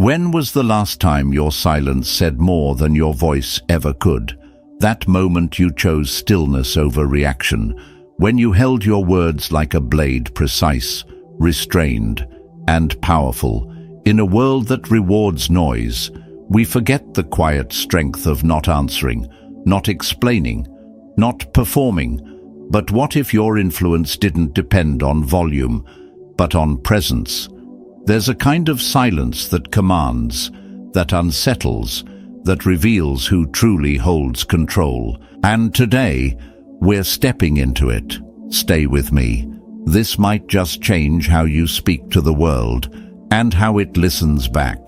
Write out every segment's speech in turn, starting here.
When was the last time your silence said more than your voice ever could? That moment you chose stillness over reaction, when you held your words like a blade, precise, restrained, and powerful. In a world that rewards noise, we forget the quiet strength of not answering, not explaining, not performing. But what if your influence didn't depend on volume, but on presence? There's a kind of silence that commands, that unsettles, that reveals who truly holds control. And today, we're stepping into it. Stay with me. This might just change how you speak to the world and how it listens back.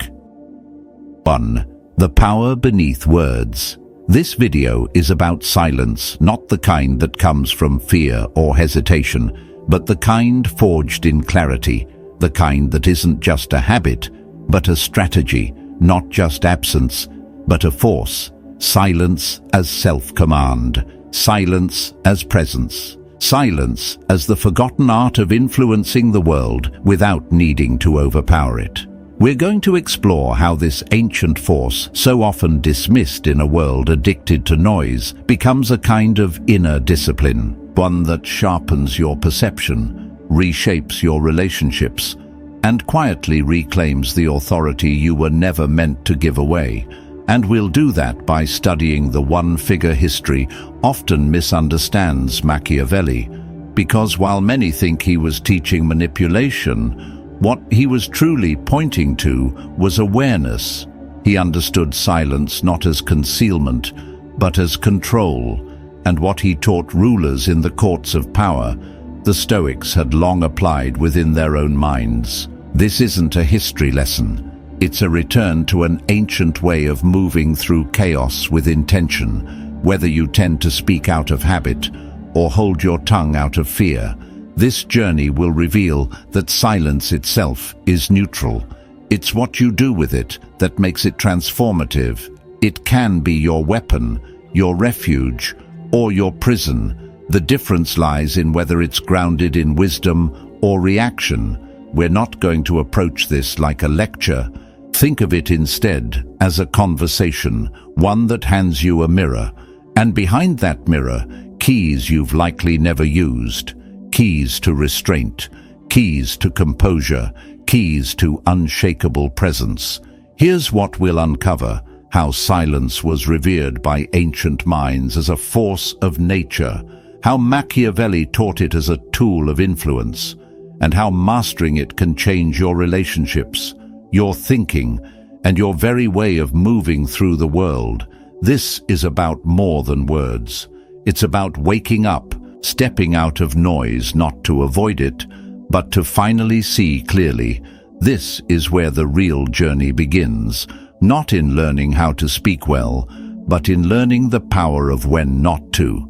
1. The power beneath words. This video is about silence, not the kind that comes from fear or hesitation, but the kind forged in clarity, the kind that isn't just a habit, but a strategy, not just absence, but a force. Silence as self-command, silence as presence, silence as the forgotten art of influencing the world without needing to overpower it. We're going to explore how this ancient force, so often dismissed in a world addicted to noise, becomes a kind of inner discipline, one that sharpens your perception, reshapes your relationships, and quietly reclaims the authority you were never meant to give away. And we'll do that by studying the one figure history often misunderstands, Machiavelli, because while many think he was teaching manipulation, what he was truly pointing to was awareness. He understood silence not as concealment, but as control, and what he taught rulers in the courts of power, the Stoics had long applied within their own minds. This isn't a history lesson. It's a return to an ancient way of moving through chaos with intention, whether you tend to speak out of habit or hold your tongue out of fear. This journey will reveal that silence itself is neutral. It's what you do with it that makes it transformative. It can be your weapon, your refuge, or your prison. The difference lies in whether it's grounded in wisdom or reaction. We're not going to approach this like a lecture. Think of it instead as a conversation, one that hands you a mirror, and behind that mirror, keys you've likely never used. Keys to restraint, keys to composure, keys to unshakable presence. Here's what we'll uncover: how silence was revered by ancient minds as a force of nature, how Machiavelli taught it as a tool of influence, and how mastering it can change your relationships, your thinking, and your very way of moving through the world. This is about more than words. It's about waking up, stepping out of noise, not to avoid it, but to finally see clearly. This is where the real journey begins, not in learning how to speak well, but in learning the power of when not to.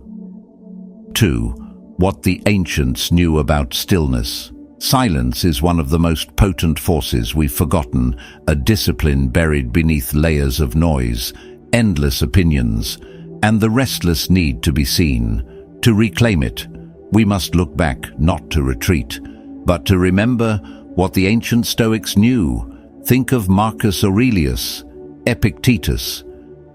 2. What the ancients knew about stillness. Silence is one of the most potent forces we've forgotten, a discipline buried beneath layers of noise, endless opinions, and the restless need to be seen. To reclaim it, we must look back, not to retreat, but to remember what the ancient Stoics knew. Think of Marcus Aurelius, Epictetus.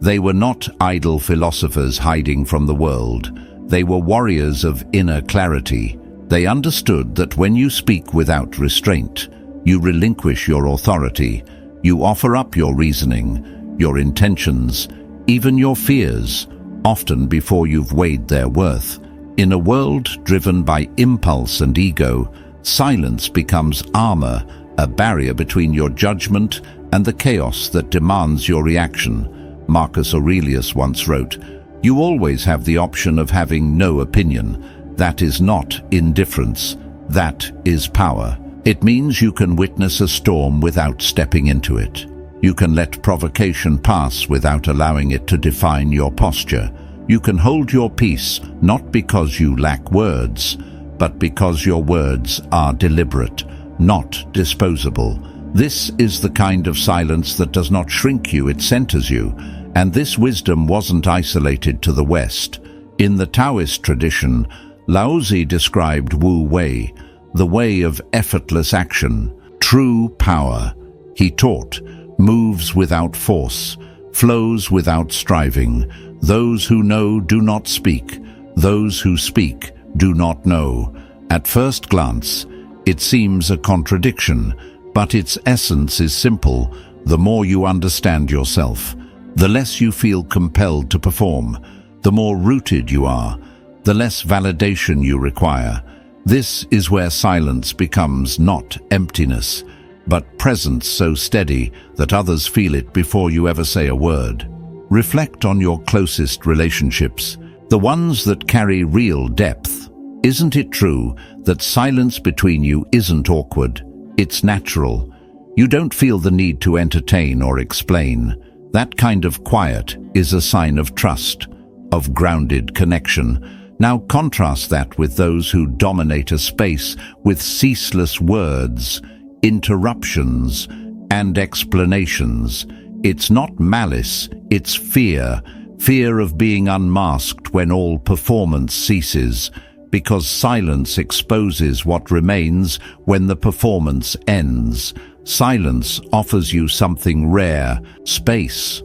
They were not idle philosophers hiding from the world. They were warriors of inner clarity. They understood that when you speak without restraint, you relinquish your authority. You offer up your reasoning, your intentions, even your fears, often before you've weighed their worth. In a world driven by impulse and ego, silence becomes armor, a barrier between your judgment and the chaos that demands your reaction. Marcus Aurelius once wrote, "You always have the option of having no opinion. That is not indifference. That is power." It means you can witness a storm without stepping into it. You can let provocation pass without allowing it to define your posture. You can hold your peace not because you lack words, but because your words are deliberate, not disposable. This is the kind of silence that does not shrink you, it centers you. And this wisdom wasn't isolated to the West. In the Taoist tradition, Lao Tzu described Wu Wei, the way of effortless action, true power. He taught, moves without force, flows without striving. Those who know do not speak. Those who speak do not know. At first glance, it seems a contradiction, but its essence is simple. The more you understand yourself, the less you feel compelled to perform. The more rooted you are, the less validation you require. This is where silence becomes not emptiness, but presence so steady that others feel it before you ever say a word. Reflect on your closest relationships, the ones that carry real depth. Isn't it true that silence between you isn't awkward? It's natural. You don't feel the need to entertain or explain. That kind of quiet is a sign of trust, of grounded connection. Now contrast that with those who dominate a space with ceaseless words, interruptions, and explanations. It's not malice, it's fear. Fear of being unmasked when all performance ceases, because silence exposes what remains when the performance ends. Silence offers you something rare, space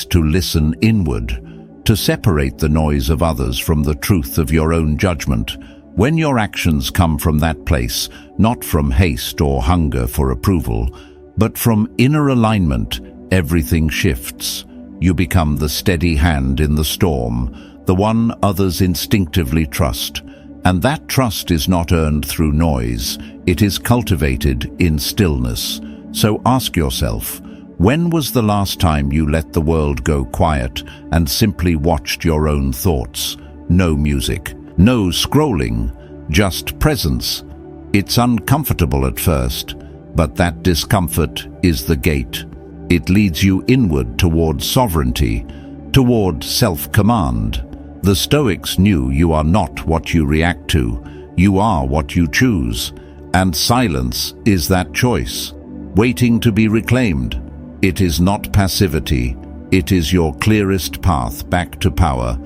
to listen inward, to separate the noise of others from the truth of your own judgment. When your actions come from that place, not from haste or hunger for approval, but from inner alignment, everything shifts. You become the steady hand in the storm, the one others instinctively trust. And that trust is not earned through noise, it is cultivated in stillness. So ask yourself, when was the last time you let the world go quiet and simply watched your own thoughts? No music, no scrolling, just presence. It's uncomfortable at first, but that discomfort is the gate. It leads you inward toward sovereignty, toward self-command. The Stoics knew you are not what you react to, you are what you choose. And silence is that choice, waiting to be reclaimed. It is not passivity, it is your clearest path back to power.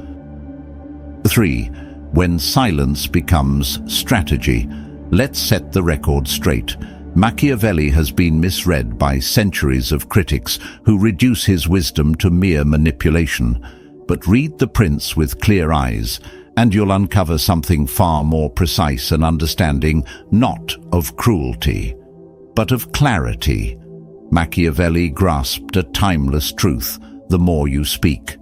3. When silence becomes strategy. Let's set the record straight. Machiavelli has been misread by centuries of critics who reduce his wisdom to mere manipulation. But read The Prince with clear eyes, and you'll uncover something far more precise and understanding, not of cruelty, but of clarity. Machiavelli grasped a timeless truth: the more you speak,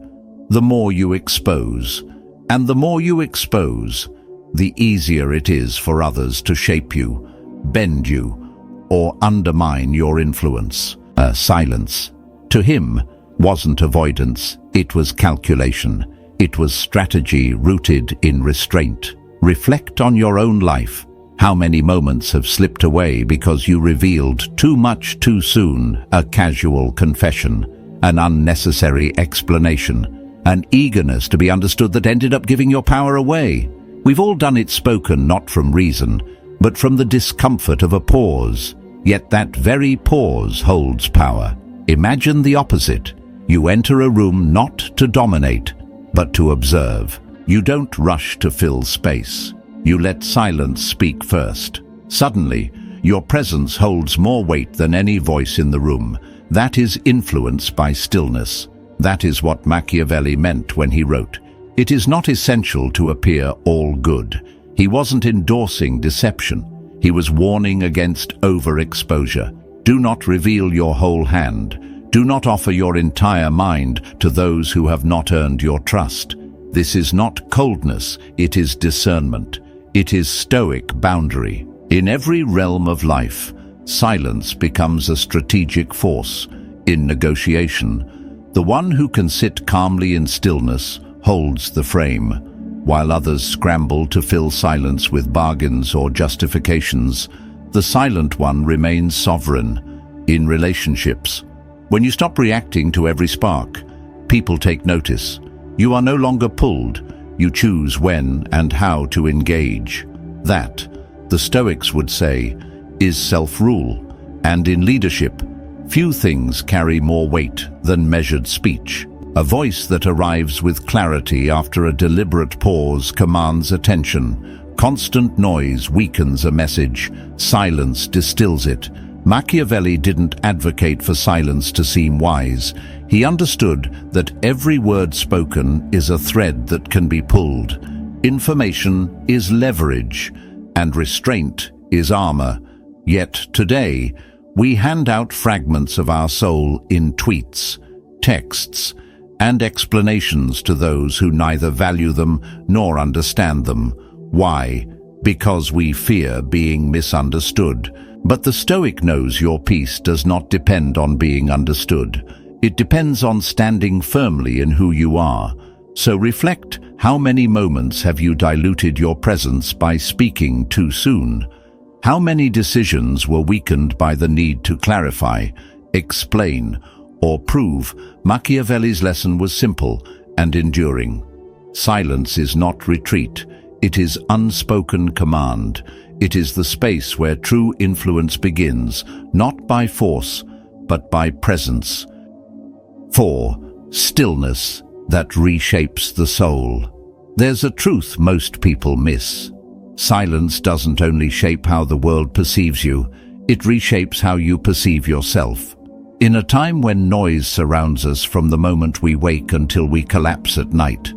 the more you expose. And the more you expose, the easier it is for others to shape you, bend you, or undermine your influence. Silence, to him, wasn't avoidance, it was calculation. It was strategy rooted in restraint. Reflect on your own life. How many moments have slipped away because you revealed too much too soon? A casual confession, an unnecessary explanation, an eagerness to be understood that ended up giving your power away. We've all done it, spoken not from reason, but from the discomfort of a pause. Yet that very pause holds power. Imagine the opposite. You enter a room not to dominate, but to observe. You don't rush to fill space. You let silence speak first. Suddenly, your presence holds more weight than any voice in the room. That is influence by stillness. That is what Machiavelli meant when he wrote, "It is not essential to appear all good." He wasn't endorsing deception. He was warning against overexposure. Do not reveal your whole hand. Do not offer your entire mind to those who have not earned your trust. This is not coldness, it is discernment. It is Stoic boundary. In every realm of life, silence becomes a strategic force. In negotiation, the one who can sit calmly in stillness holds the frame, while others scramble to fill silence with bargains or justifications. The silent one remains sovereign. In relationships, when you stop reacting to every spark, people take notice. You are no longer pulled. You choose when and how to engage. That, the Stoics would say, is self-rule. And in leadership, few things carry more weight than measured speech. A voice that arrives with clarity after a deliberate pause commands attention. Constant noise weakens a message. Silence distills it. Machiavelli didn't advocate for silence to seem wise. He understood that every word spoken is a thread that can be pulled. Information is leverage, and restraint is armor. Yet today, we hand out fragments of our soul in tweets, texts, and explanations to those who neither value them nor understand them. Why? Because we fear being misunderstood. But the Stoic knows your peace does not depend on being understood. It depends on standing firmly in who you are. So reflect, how many moments have you diluted your presence by speaking too soon? How many decisions were weakened by the need to clarify, explain, or prove? Machiavelli's lesson was simple and enduring. Silence is not retreat. It is unspoken command. It is the space where true influence begins, not by force, but by presence. 4. Stillness that reshapes the soul. There's a truth most people miss. Silence doesn't only shape how the world perceives you, it reshapes how you perceive yourself. In a time when noise surrounds us from the moment we wake until we collapse at night,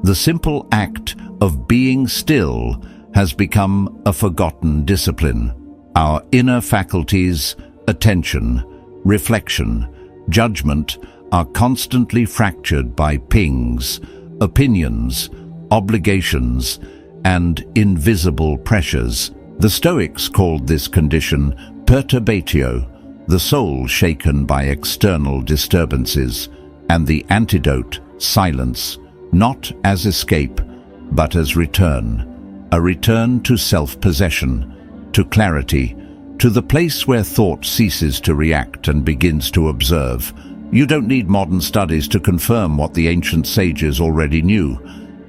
the simple act of being still has become a forgotten discipline. Our inner faculties, attention, reflection, judgment, are constantly fractured by pings, opinions, obligations, and invisible pressures. The Stoics called this condition perturbatio, the soul shaken by external disturbances, and the antidote, silence, not as escape, but as return. A return to self-possession, to clarity, to the place where thought ceases to react and begins to observe. You don't need modern studies to confirm what the ancient sages already knew,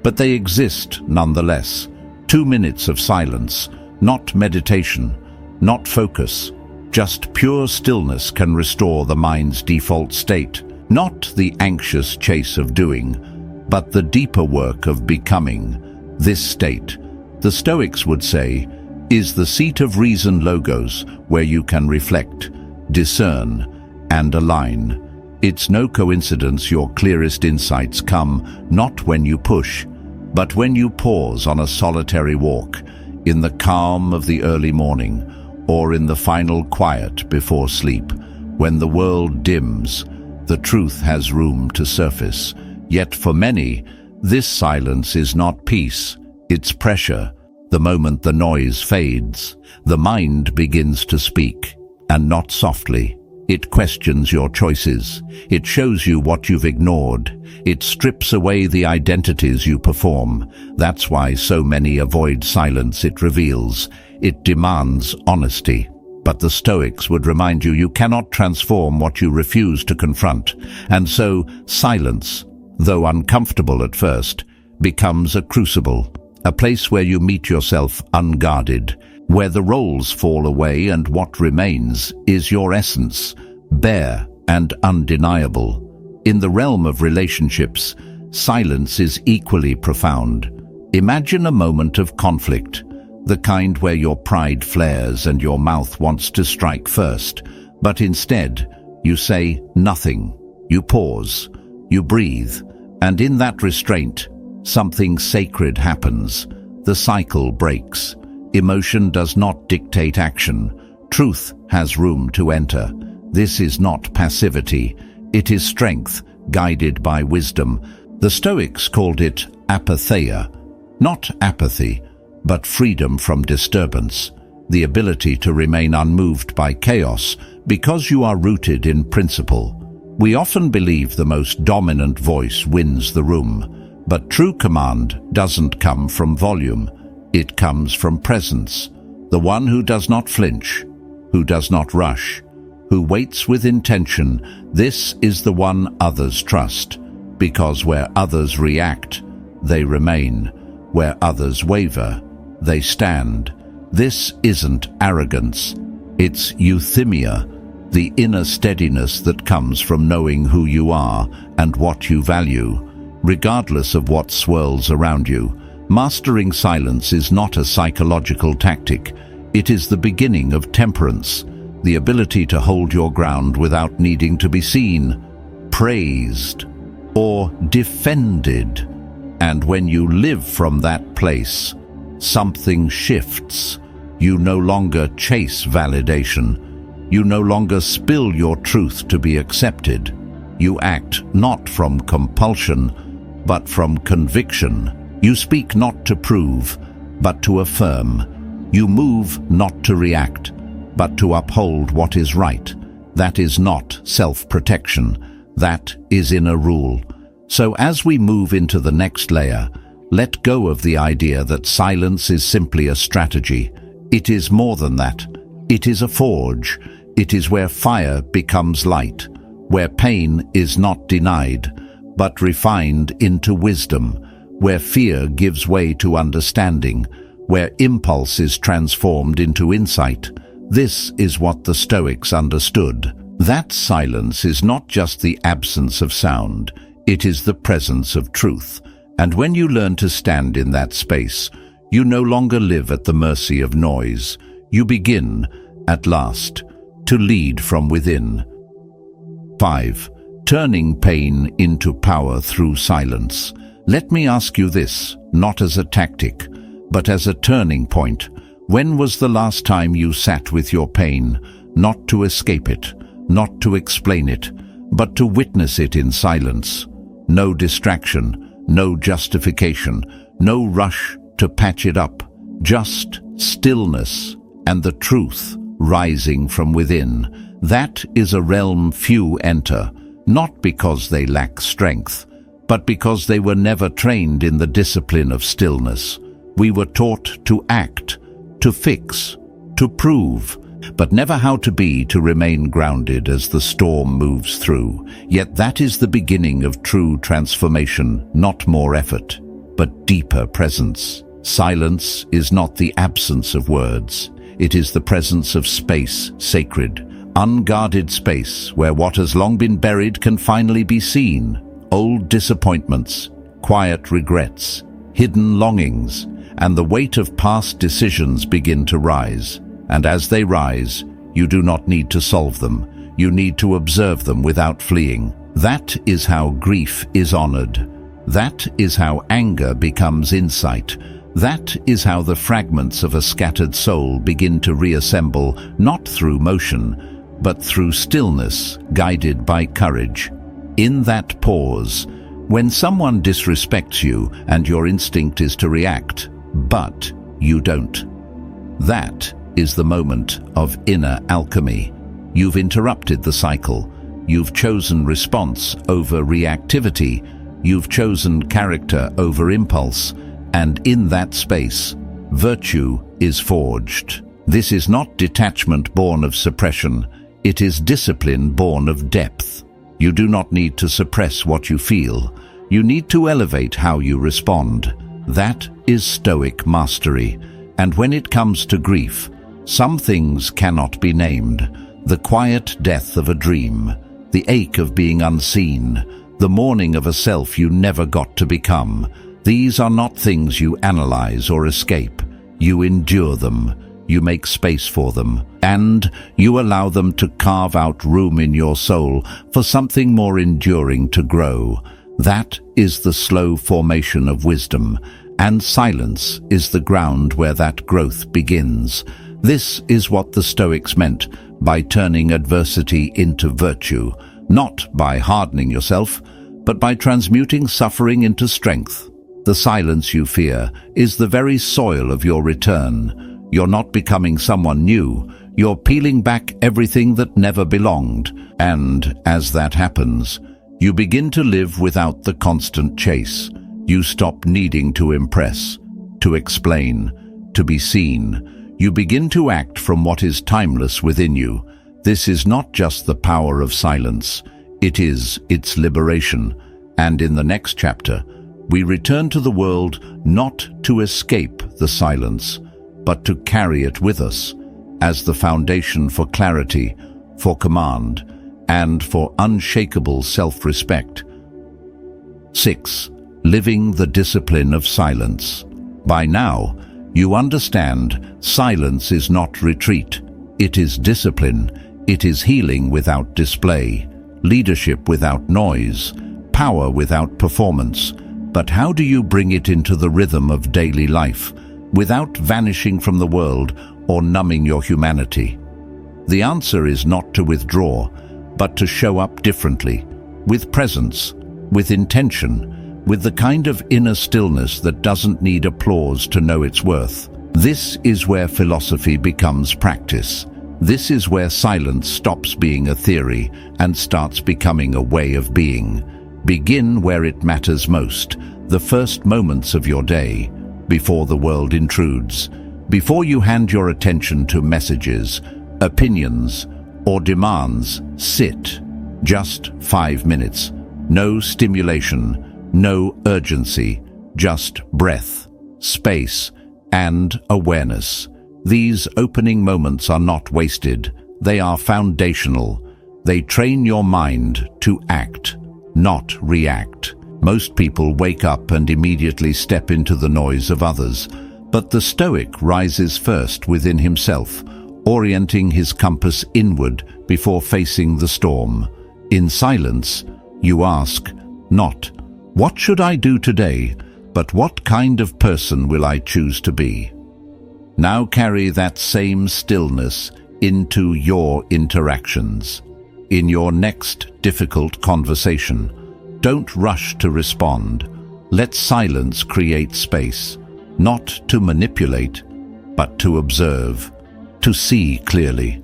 but they exist nonetheless. 2 minutes of silence, not meditation, not focus, just pure stillness can restore the mind's default state, not the anxious chase of doing, but the deeper work of becoming. This state, the Stoics would say, is the seat of reason logos, where you can reflect, discern, and align. It's no coincidence your clearest insights come not when you push, but when you pause on a solitary walk, in the calm of the early morning, or in the final quiet before sleep. When the world dims, the truth has room to surface. Yet for many, this silence is not peace, it's pressure. The moment the noise fades, the mind begins to speak, and not softly. It questions your choices. It shows you what you've ignored. It strips away the identities you perform. That's why so many avoid silence it reveals. It demands honesty. But the Stoics would remind you cannot transform what you refuse to confront. And so silence, though uncomfortable at first, becomes a crucible, a place where you meet yourself unguarded, where the roles fall away and what remains is your essence, bare and undeniable. In the realm of relationships, silence is equally profound. Imagine a moment of conflict, the kind where your pride flares and your mouth wants to strike first, but instead you say nothing. You pause, you breathe, and in that restraint, something sacred happens. The cycle breaks. Emotion does not dictate action. Truth has room to enter. This is not passivity. It is strength, guided by wisdom. The Stoics called it apatheia, not apathy, but freedom from disturbance, the ability to remain unmoved by chaos because you are rooted in principle. We often believe the most dominant voice wins the room, but true command doesn't come from volume. It comes from presence, the one who does not flinch, who does not rush, who waits with intention. This is the one others trust, because where others react, they remain. Where others waver, they stand. This isn't arrogance, it's euthymia, the inner steadiness that comes from knowing who you are and what you value, regardless of what swirls around you. Mastering silence is not a psychological tactic. It is the beginning of temperance, the ability to hold your ground without needing to be seen, praised, or defended. And when you live from that place, something shifts. You no longer chase validation. You no longer spill your truth to be accepted. You act not from compulsion, but from conviction. You speak not to prove, but to affirm. You move not to react, but to uphold what is right. That is not self-protection. That is inner rule. So as we move into the next layer, let go of the idea that silence is simply a strategy. It is more than that. It is a forge. It is where fire becomes light, where pain is not denied, but refined into wisdom, where fear gives way to understanding, where impulse is transformed into insight. This is what the Stoics understood. That silence is not just the absence of sound, it is the presence of truth. And when you learn to stand in that space, you no longer live at the mercy of noise. You begin, at last, to lead from within. 5. Turning pain into power through silence. Let me ask you this, not as a tactic, but as a turning point. When was the last time you sat with your pain, not to escape it, not to explain it, but to witness it in silence? No distraction, no justification, no rush to patch it up, just stillness and the truth rising from within. That is a realm few enter, not because they lack strength, but because they were never trained in the discipline of stillness. We were taught to act, to fix, to prove, but never how to remain grounded as the storm moves through. Yet that is the beginning of true transformation, not more effort, but deeper presence. Silence is not the absence of words. It is the presence of space, sacred, unguarded space, where what has long been buried can finally be seen. Old disappointments, quiet regrets, hidden longings, and the weight of past decisions begin to rise. And as they rise, you do not need to solve them. You need to observe them without fleeing. That is how grief is honored. That is how anger becomes insight. That is how the fragments of a scattered soul begin to reassemble, not through motion, but through stillness, guided by courage. In that pause, when someone disrespects you and your instinct is to react, but you don't. That is the moment of inner alchemy. You've interrupted the cycle. You've chosen response over reactivity. You've chosen character over impulse. And in that space, virtue is forged. This is not detachment born of suppression. It is discipline born of depth. You do not need to suppress what you feel. You need to elevate how you respond. That is Stoic mastery. And when it comes to grief, some things cannot be named. The quiet death of a dream, the ache of being unseen, the mourning of a self you never got to become. These are not things you analyze or escape. You endure them, you make space for them, and you allow them to carve out room in your soul for something more enduring to grow. That is the slow formation of wisdom, and silence is the ground where that growth begins. This is what the Stoics meant by turning adversity into virtue, not by hardening yourself, but by transmuting suffering into strength. The silence you fear is the very soil of your return. You're not becoming someone new. You're peeling back everything that never belonged. And as that happens, you begin to live without the constant chase. You stop needing to impress, to explain, to be seen. You begin to act from what is timeless within you. This is not just the power of silence. It is its liberation. And in the next chapter, we return to the world not to escape the silence, but to carry it with us as the foundation for clarity, for command, and for unshakable self-respect. 6. Living the discipline of silence. By now, you understand silence is not retreat. It is discipline. It is healing without display, leadership without noise, power without performance. But how do you bring it into the rhythm of daily life, without vanishing from the world or numbing your humanity? The answer is not to withdraw, but to show up differently, with presence, with intention, with the kind of inner stillness that doesn't need applause to know its worth. This is where philosophy becomes practice. This is where silence stops being a theory and starts becoming a way of being. Begin where it matters most, the first moments of your day, before the world intrudes, before you hand your attention to messages, opinions, or demands. Sit. Just 5 minutes. No stimulation, no urgency, just breath, space, and awareness. These opening moments are not wasted. They are foundational. They train your mind to act, not react. Most people wake up and immediately step into the noise of others, but the Stoic rises first within himself, orienting his compass inward before facing the storm. In silence, you ask, not, "What should I do today?" but "What kind of person will I choose to be?" Now carry that same stillness into your interactions. In your next difficult conversation, don't rush to respond. Let silence create space, not to manipulate, but to observe, to see clearly,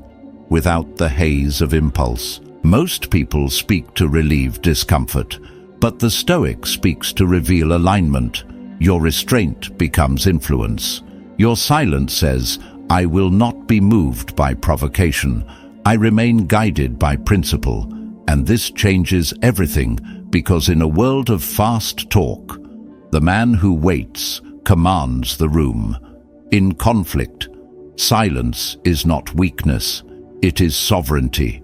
without the haze of impulse. Most people speak to relieve discomfort, but the Stoic speaks to reveal alignment. Your restraint becomes influence. Your silence says, "I will not be moved by provocation. I remain guided by principle." And this changes everything, because in a world of fast talk, the man who waits commands the room. In conflict, silence is not weakness, it is sovereignty.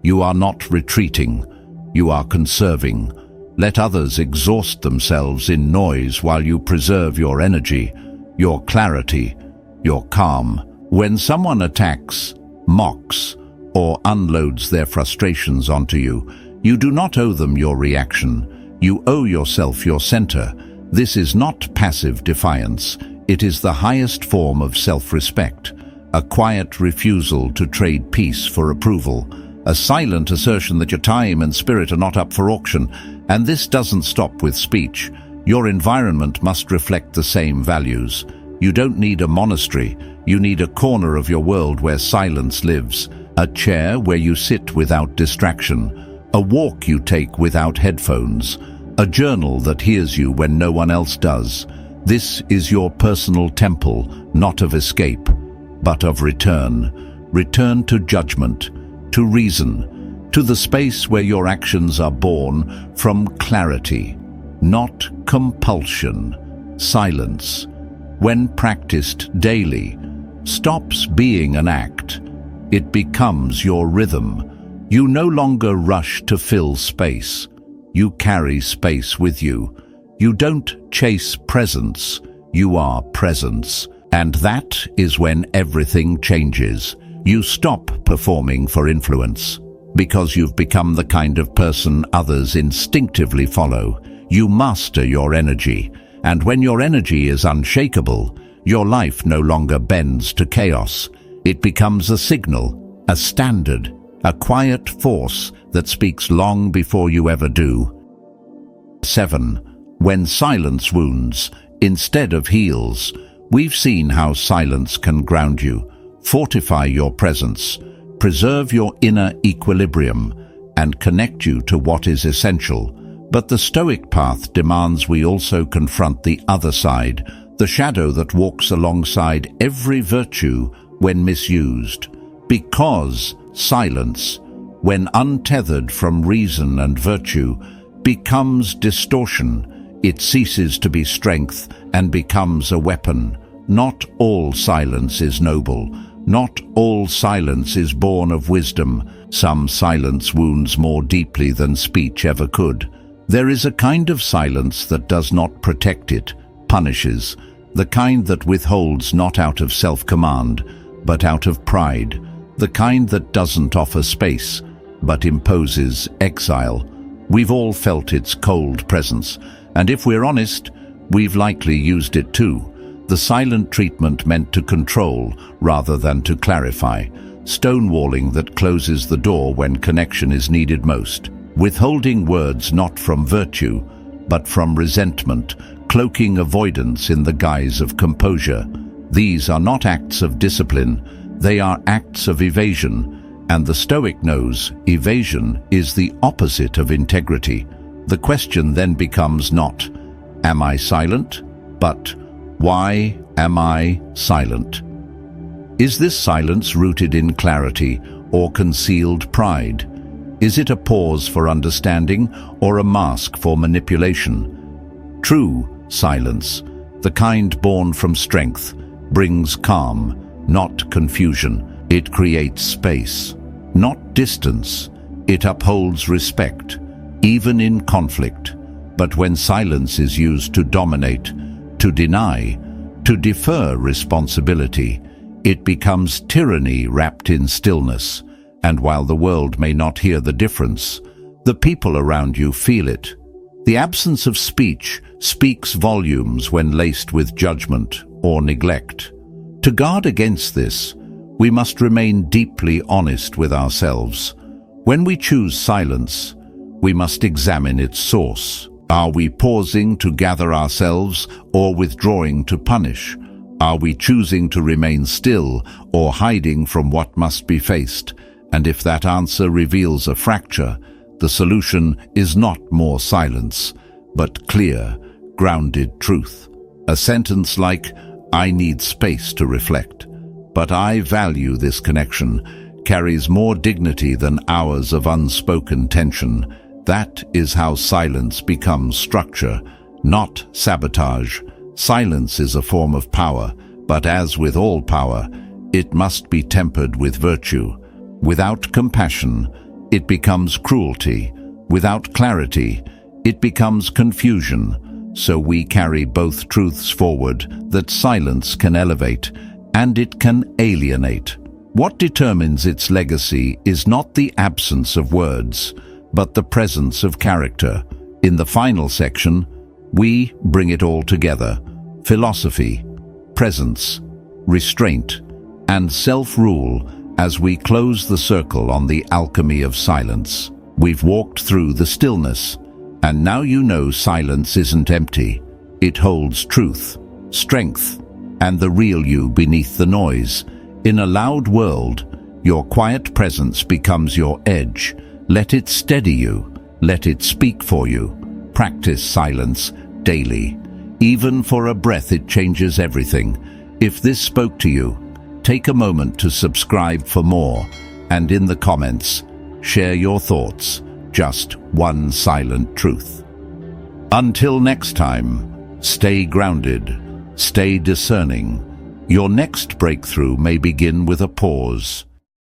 You are not retreating, you are conserving. Let others exhaust themselves in noise while you preserve your energy, your clarity, your calm. When someone attacks, mocks, or unloads their frustrations onto you, you do not owe them your reaction. You owe yourself your center. This is not passive defiance. It is the highest form of self-respect, a quiet refusal to trade peace for approval, a silent assertion that your time and spirit are not up for auction. And this doesn't stop with speech. Your environment must reflect the same values. You don't need a monastery. You need a corner of your world where silence lives, a chair where you sit without distraction, a walk you take without headphones, a journal that hears you when no one else does. This is your personal temple, not of escape, but of return. Return to judgment, to reason, to the space where your actions are born from clarity, not compulsion. Silence, when practiced daily, stops being an act. It becomes your rhythm. You no longer rush to fill space. You carry space with you. You don't chase presence, you are presence. And that is when everything changes. You stop performing for influence, because you've become the kind of person others instinctively follow. You master your energy, and when your energy is unshakable, your life no longer bends to chaos. It becomes a signal, a standard, a quiet force that speaks long before you ever do. 7. When silence wounds instead of heals. We've seen how silence can ground you, fortify your presence, preserve your inner equilibrium, and connect you to what is essential. But the Stoic path demands we also confront the other side, the shadow that walks alongside every virtue when misused. Because silence, when untethered from reason and virtue, becomes distortion. It ceases to be strength and becomes a weapon. Not all silence is noble. Not all silence is born of wisdom. Some silence wounds more deeply than speech ever could. There is a kind of silence that does not protect, it punishes, the kind that withholds not out of self-command, but out of pride. the kind that doesn't offer space, but imposes exile. We've all felt its cold presence, and if we're honest, we've likely used it too. The silent treatment meant to control rather than to clarify. Stonewalling that closes the door when connection is needed most. Withholding words not from virtue, but from resentment, cloaking avoidance in the guise of composure. These are not acts of discipline, they are acts of evasion, and the Stoic knows evasion is the opposite of integrity. The question then becomes not, am I silent? But, why am I silent? Is this silence rooted in clarity or concealed pride? Is it a pause for understanding or a mask for manipulation? True silence, the kind born from strength, brings calm, not confusion. It creates space, not distance. It upholds respect, even in conflict. But when silence is used to dominate, to deny, to defer responsibility, it becomes tyranny wrapped in stillness. And while the world may not hear the difference, the people around you feel it. The absence of speech speaks volumes when laced with judgment or neglect. To guard against this, we must remain deeply honest with ourselves. When we choose silence, we must examine its source. Are we pausing to gather ourselves or withdrawing to punish? Are we choosing to remain still or hiding from what must be faced? And if that answer reveals a fracture, the solution is not more silence, but clear, grounded truth. A sentence like, "I need space to reflect, but I value this connection," carries more dignity than hours of unspoken tension. That is how silence becomes structure, not sabotage. Silence is a form of power, but as with all power, it must be tempered with virtue. Without compassion, it becomes cruelty. Without clarity, it becomes confusion. So we carry both truths forward, that silence can elevate and it can alienate. What determines its legacy is not the absence of words, but the presence of character. In the final section, we bring it all together: philosophy, presence, restraint, and self-rule as we close the circle on the alchemy of silence. We've walked through the stillness, and now you know silence isn't empty. It holds truth, strength, and the real you beneath the noise. In a loud world, your quiet presence becomes your edge. Let it steady you. Let it speak for you. Practice silence daily. Even for a breath, it changes everything. If this spoke to you, take a moment to subscribe for more, and in the comments, share your thoughts. Just one silent truth. Until next time, stay grounded, stay discerning. Your next breakthrough may begin with a pause.